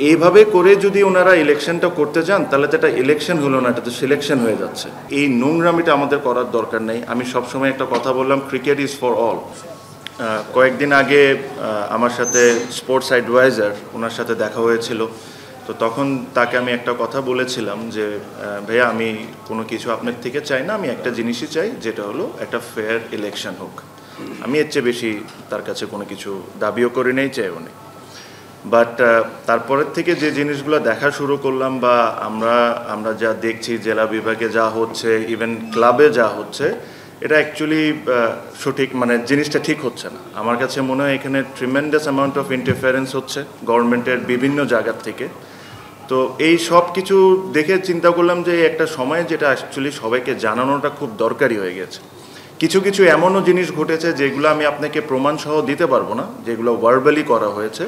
এইভাবে করে যদি ওনারা ইলেকশনটা করতে যান তাহলে তো এটা ইলেকশন হলো না, এটা তো সিলেকশন হয়ে যাচ্ছে। এই নোংরামিটা আমাদের করার দরকার নেই। আমি সবসময় একটা কথা বললাম, ক্রিকেট ইজ ফর অল। কয়েকদিন আগে আমার সাথে স্পোর্টস অ্যাডভাইজার, ওনার সাথে দেখা হয়েছিল। তো তখন তাকে আমি একটা কথা বলেছিলাম যে ভাইয়া, আমি কোনো কিছু আপনার থেকে চাই না, আমি একটা জিনিসই চাই, যেটা হলো একটা ফেয়ার ইলেকশন হোক। আমি এর চেয়ে বেশি তার কাছে কোনো কিছু দাবিও করি নেই, চাইও নেই। বাট তারপরের থেকে যে জিনিসগুলো দেখা শুরু করলাম বা আমরা যা দেখছি জেলা বিভাগে যা হচ্ছে, ইভেন ক্লাবে যা হচ্ছে, এটা অ্যাকচুয়ালি সঠিক, মানে জিনিসটা ঠিক হচ্ছে না। আমার কাছে মনে হয় এখানে ট্রিমেন্ডাস অ্যামাউন্ট অফ ইন্টারফারেন্স হচ্ছে গভর্নমেন্টের বিভিন্ন জায়গার থেকে। তো এই সব কিছু দেখে চিন্তা করলাম যে একটা সময় যেটা অ্যাকচুয়ালি সবাইকে জানানোটা খুব দরকারি হয়ে গেছে। কিছু কিছু এমনও জিনিস ঘটেছে যেগুলো আমি আপনাকে প্রমাণসহ দিতে পারবো না, যেগুলো ভার্বালি করা হয়েছে।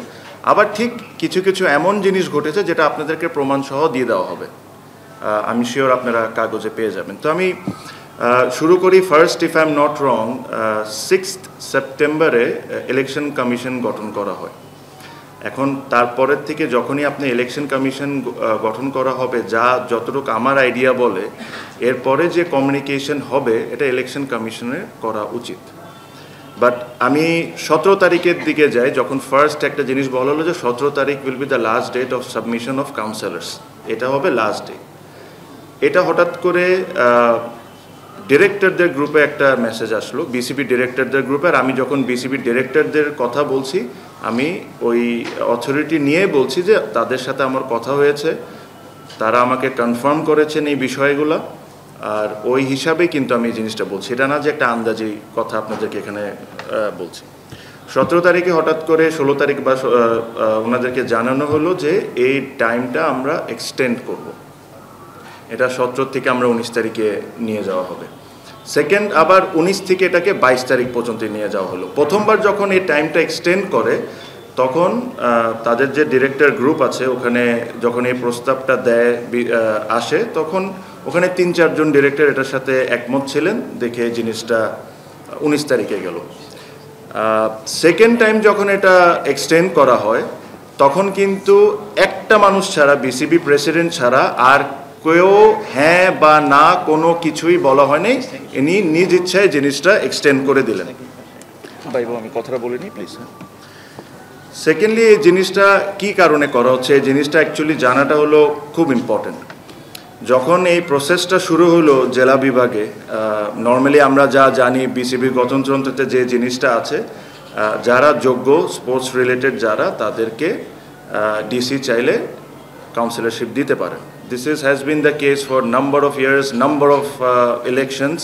আবার ঠিক কিছু কিছু এমন জিনিস ঘটেছে যেটা আপনাদেরকে প্রমাণসহ দিয়ে দেওয়া হবে, আমি শিওর আপনারা কাগজে পেয়ে যাবেন। তো আমি শুরু করি। First, if I am not wrong, 6 সেপ্টেম্বরে ইলেকশন কমিশন গঠন করা হয়। এখন তারপরের থেকে যখনই আপনি ইলেকশন কমিশন গঠন করা হবে, যতটুকু আমার আইডিয়া বলে, এরপরে যে কমিউনিকেশন হবে এটা ইলেকশন কমিশনের করা উচিত। বাট আমি 17 তারিখের দিকে যাই, যখন ফার্স্ট একটা জিনিস বলা হলো যে 17 তারিখ will be the last date of submission of councillors, এটা হবে লাস্ট ডে। এটা হঠাৎ করে ডিরেক্টরদের গ্রুপে একটা মেসেজ আসলো, বিসিবি ডিরেক্টরদের গ্রুপে। আর আমি যখন বিসিবি ডিরেক্টরদের কথা বলছি, আমি ওই অথরিটি নিয়ে বলছি যে তাদের সাথে আমার কথা হয়েছে, তারা আমাকে কনফার্ম করেছেন এই বিষয়গুলো, আর ওই হিসাবেই কিন্তু আমি এই জিনিসটা বলছি। এটা না যে একটা আন্দাজি কথা আপনাদেরকে এখানে বলছি। 17 তারিখে হঠাৎ করে 16 তারিখ বা ওনাদেরকে জানানো হলো যে এই টাইমটা আমরা এক্সটেন্ড করব। এটা 17 থেকে আমরা 19 তারিখে নিয়ে যাওয়া হবে। সেকেন্ড, আবার 19 থেকে এটাকে 22 তারিখ পর্যন্ত নিয়ে যাওয়া হলো। প্রথমবার যখন এই টাইমটা এক্সটেন্ড করে, তখন তাদের যে ডিরেক্টর গ্রুপ আছে ওখানে যখন এই প্রস্তাবটা আসে, তখন ওখানে 3-4 জন ডিরেক্টর এটার সাথে একমত ছিলেন, দেখে জিনিসটা 19 তারিখে গেল। সেকেন্ড টাইম যখন এটা এক্সটেন্ড করা হয়, তখন কিন্তু একটা মানুষ ছাড়া, বিসিবি প্রেসিডেন্ট ছাড়া আর কেউ হ্যাঁ বা না কোনো কিছুই বলা হয়নি। ইনি নিজ ইচ্ছায় জিনিসটা এক্সটেন্ড করে দিলেন। ভাই, আমি কথাটা বলিনি প্লিজ। সেকেন্ডলি, এই জিনিসটা কী কারণে করা হচ্ছে, এই জিনিসটা অ্যাকচুয়ালি জানাটা হলো খুব ইম্পর্টেন্ট। যখন এই প্রসেসটা শুরু হলো জেলা বিভাগে, নর্মালি আমরা যা জানি বিসিবি গঠনতন্ত্রতে যে জিনিসটা আছে, যারা যোগ্য স্পোর্টস রিলেটেড যারা, তাদেরকে ডিসি চাইলে কাউন্সিলরশিপ দিতে পারে। This has been the case for number of years, number of elections.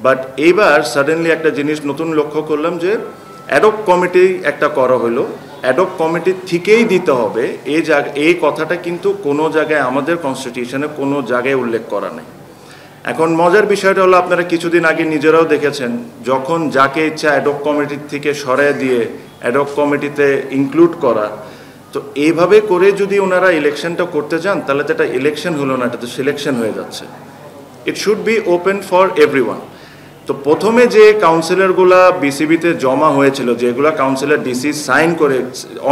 But এবার সাডেনলি একটা জিনিস নতুন লক্ষ্য করলাম যে অ্যাডক কমিটি একটা করা হলো। অ্যাডক কমিটি থেকেই দিতে হবে, এই কথাটা কিন্তু কোনো জায়গায় আমাদের কনস্টিটিউশনে কোনো জায়গায় উল্লেখ করা নেই। এখন মজার বিষয়টা হলো, আপনারা কিছুদিন আগে নিজেরাও দেখেছেন, যখন যাকে ইচ্ছা অ্যাডক কমিটির থেকে সরায় দিয়ে অ্যাডক কমিটিতে ইনক্লুড করা। তো এইভাবে করে যদি ওনারা ইলেকশনটা করতে যান তাহলে তো এটা ইলেকশন হলো না, এটা তো সিলেকশন হয়ে যাচ্ছে। It should be open for everyone. তো প্রথমে যে কাউন্সিলরগুলা বিসিবিতে জমা হয়েছিল, যেগুলো কাউন্সিলর ডিসি সাইন করে,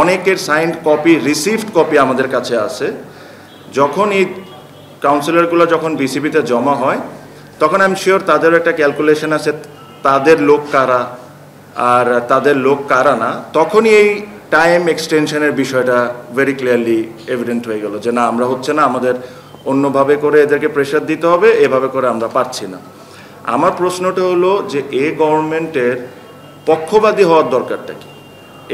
অনেকের সাইন্ড কপি, রিসিভড কপি আমাদের কাছে আছে। যখন এই কাউন্সিলরগুলো যখন বিসিবিতে জমা হয়, তখন আমি শিওর তাদেরও একটা ক্যালকুলেশন আছে, তাদের লোক কারা আর তাদের লোক কারা না। তখনই এই টাইম এক্সটেনশনের বিষয়টা ভেরি ক্লিয়ারলি এভিডেন্ট হয়ে গেল যে না, আমরা হচ্ছে না, আমাদের অন্যভাবে করে এদেরকে প্রেশার দিতে হবে, এভাবে করে আমরা পারছি না। আমার প্রশ্নটা হলো যে এই গভর্নমেন্টের পক্ষপাতী হওয়ার দরকারটা কি?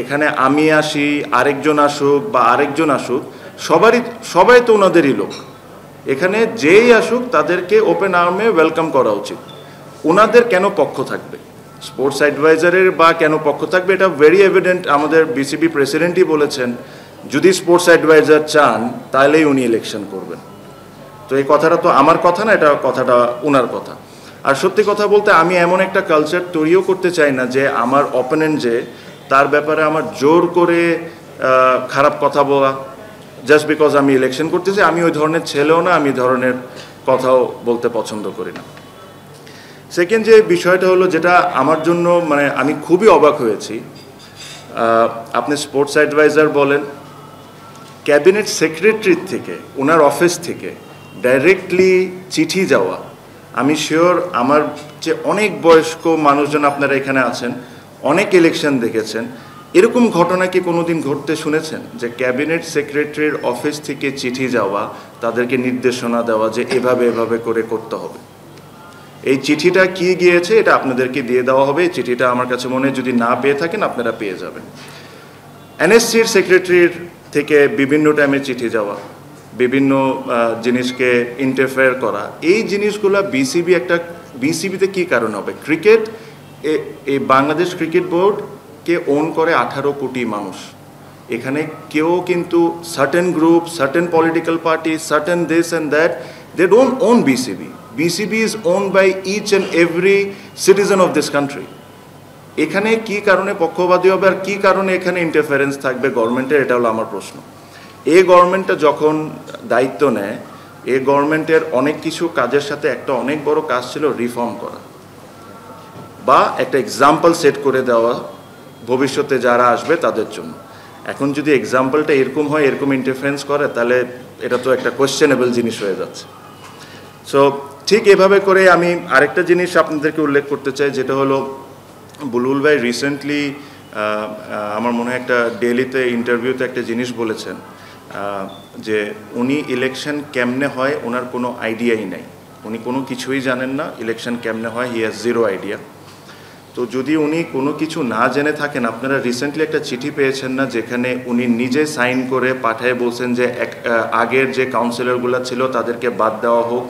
এখানে আমি আসি, আরেকজন আসুক বা আরেকজন আসুক, সবাই তো ওনাদেরই লোক। এখানে যেই আসুক তাদেরকে ওপেন আর্মে ওয়েলকাম করা উচিত। ওনাদের কেন পক্ষ থাকবে? স্পোর্টস অ্যাডভাইজারের বা কেন পক্ষ থাকবে? এটা ভেরি এভিডেন্ট। আমাদের বিসিবি প্রেসিডেন্টই বলেছেন, যদি স্পোর্টস অ্যাডভাইজার চান তাহলেই উনি ইলেকশন করবেন। তো এই কথাটা তো আমার কথা না, এটা কথাটা ওনার কথা। আর সত্যি কথা বলতে, আমি এমন একটা কালচার তৈরিও করতে চাই না যে আমার অপোনেন্ট যে, তার ব্যাপারে আমার জোর করে খারাপ কথা বলা, জাস্ট বিকজ আমি ইলেকশন করতেছি। আমি ওই ধরনের ছেলেও না, আমি ধরনের কথাও বলতে পছন্দ করি না। সেকেন্ড যে বিষয়টা হলো, যেটা আমার জন্য মানে আমি খুবই অবাক হয়েছি, আপনি স্পোর্টস অ্যাডভাইজার বলেন, ক্যাবিনেট সেক্রেটারির থেকে ওনার অফিস থেকে ডাইরেক্টলি চিঠি যাওয়া, আমি শিওর আমার যে অনেক বয়স্ক মানুষজন আপনারা এখানে আছেন, অনেক ইলেকশন দেখেছেন, এরকম ঘটনা কি কোনোদিন ঘটতে শুনেছেন যে ক্যাবিনেট সেক্রেটারির অফিস থেকে চিঠি যাওয়া, তাদেরকে নির্দেশনা দেওয়া যে এভাবে এভাবে করে করতে হবে? এই চিঠিটা কি গিয়েছে এটা আপনাদেরকে দিয়ে দেওয়া হবে। এই চিঠিটা আমার কাছে মনে হয় যদি না পেয়ে থাকেন আপনারা পেয়ে যাবেন। এনএসসির সেক্রেটারির থেকে বিভিন্ন টাইমে চিঠি যাওয়া, বিভিন্ন জিনিসকে ইন্টারফেয়ার করা, এই জিনিসগুলো বিসিবিতে কি কারণ হবে? ক্রিকেট, এই বাংলাদেশ ক্রিকেট বোর্ডকে ওন করে 18 কোটি মানুষ। এখানে কেউ কিন্তু certain group, certain political party, certain this and that, they don't own BCB. BCB is owned by each and every citizen of this country. এখানে কি কারণে পক্ষপাতী হবে আর কি কারণে এখানে ইন্টারফারেন্স থাকবে গভর্নমেন্টের, এটা হলো আমার প্রশ্ন। এই গভর্নমেন্টটা যখন দায়িত্ব নেয়, এই গভর্নমেন্টের অনেক কিছু কাজের সাথে একটা অনেক বড় কাজ ছিল রিফর্ম করা বা একটা এক্সাম্পল সেট করে দেওয়া ভবিষ্যতে যারা আসবে তাদের জন্য। এখন যদি এক্সাম্পলটা এরকম হয়, এরকম ইন্টারফারেন্স করে, তাহলে এটা তো একটা কোয়েশ্চেনেবল জিনিস হয়ে যাচ্ছে। সো ঠিক এভাবে করে আমি আরেকটা জিনিস আপনাদেরকে উল্লেখ করতে চাই, যেটা হলো বুলবুল ভাই রিসেন্টলি আমার মনে হয় একটা ডেইলিতে ইন্টারভিউতে একটা জিনিস বলেছেন যে উনি ইলেকশন কেমনে হয় ওনার কোনো আইডিয়াই নাই, উনি কোনো কিছুই জানেন না ইলেকশন কেমনে হয়, হি হ্যাজ জিরো আইডিয়া। তো যদি উনি কোনো কিছু না জেনে থাকেন, আপনারা রিসেন্টলি একটা চিঠি পেয়েছেন না যেখানে উনি নিজে সাইন করে পাঠায় বলছেন যে আগের যে কাউন্সিলরগুলো ছিল তাদেরকে বাদ দেওয়া হোক,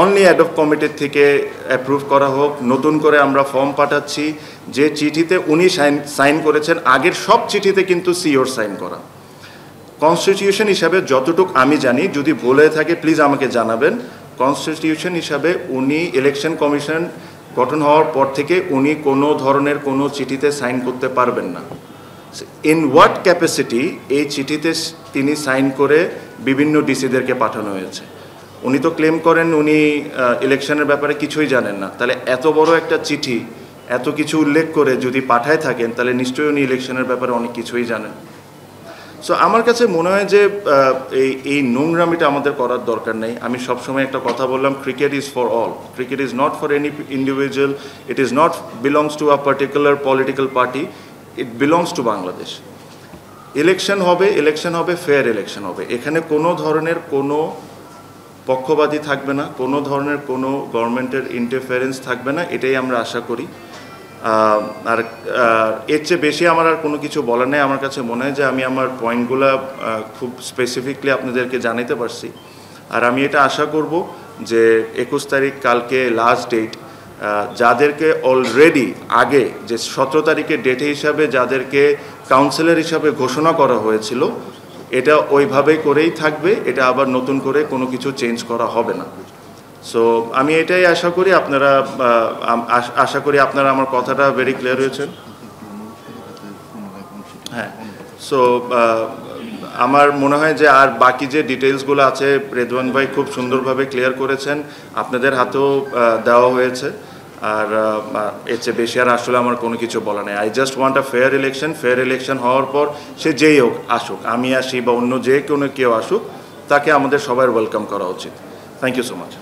অনলি অ্যাডপ কমিটির থেকে অ্যাপ্রুভ করা হোক, নতুন করে আমরা ফর্ম পাঠাচ্ছি। যে চিঠিতে উনি সাইন করেছেন, আগের সব চিঠিতে কিন্তু সিওর সাইন করা। কনস্টিটিউশন হিসাবে যতটুকু আমি জানি, যদি ভুলে থাকে প্লিজ আমাকে জানাবেন, কনস্টিটিউশন হিসাবে উনি ইলেকশন কমিশন গঠন হওয়ার পর থেকে উনি কোনো ধরনের কোনো চিঠিতে সাইন করতে পারবেন না। ইন হোয়াট ক্যাপাসিটি এই চিঠিতে তিনি সাইন করে বিভিন্ন ডিসিদেরকে পাঠানো হয়েছে? উনি তো ক্লেম করেন উনি ইলেকশনের ব্যাপারে কিছুই জানেন না। তাহলে এত বড় একটা চিঠি এত কিছু উল্লেখ করে যদি পাঠায় থাকেন, তাহলে নিশ্চয়ই উনি ইলেকশনের ব্যাপারে অনেক কিছুই জানেন। সো আমার কাছে মনে হয় যে এই নোংরামিটা আমাদের করার দরকার নেই। আমি সবসময় একটা কথা বললাম, cricket is for all, cricket is not for any individual, it is not belongs to a particular political party, it belongs to Bangladesh. Election হবে ফেয়ার ইলেকশন হবে, এখানে কোনো ধরনের কোনো পক্ষপাতী থাকবে না, কোনো ধরনের কোনো গভর্নমেন্টের ইন্টারফারেন্স থাকবে না, এটাই আমরা আশা করি। আর এর চেয়ে বেশি আমার আর কোনো কিছু বলার নেই। আমার কাছে মনে হয় যে আমি আমার পয়েন্টগুলো খুব স্পেসিফিকলি আপনাদেরকে জানাতে পারছি। আর আমি এটা আশা করব যে 21 তারিখ কালকে লাস্ট ডেট, যাদেরকে অলরেডি আগে যে 17 তারিখের ডেটে হিসাবে যাদেরকে কাউন্সিলর হিসাবে ঘোষণা করা হয়েছিল, এটা ওইভাবেই করেই থাকবে, এটা আবার নতুন করে কোনো কিছু চেঞ্জ করা হবে না। সো আমি এটাই আশা করি আপনারা আমার কথাটা ভেরি ক্লিয়ার হয়েছেন। হ্যাঁ, সো আমার মনে হয় যে আর বাকি যে ডিটেলসগুলো আছে রেদওয়ান ভাই খুব সুন্দরভাবে ক্লিয়ার করেছেন, আপনাদের হাতেও দেওয়া হয়েছে। আর এর চেয়ে বেশি আর আসলে আমার কোনো কিছু বলা নেই। I just want a fair election হওয়ার পর সে যেই হোক আসুক, আমি আসি বা অন্য যে কোনো কেউ আসুক, তাকে আমাদের সবার ওয়েলকাম করা উচিত। Thank you so much.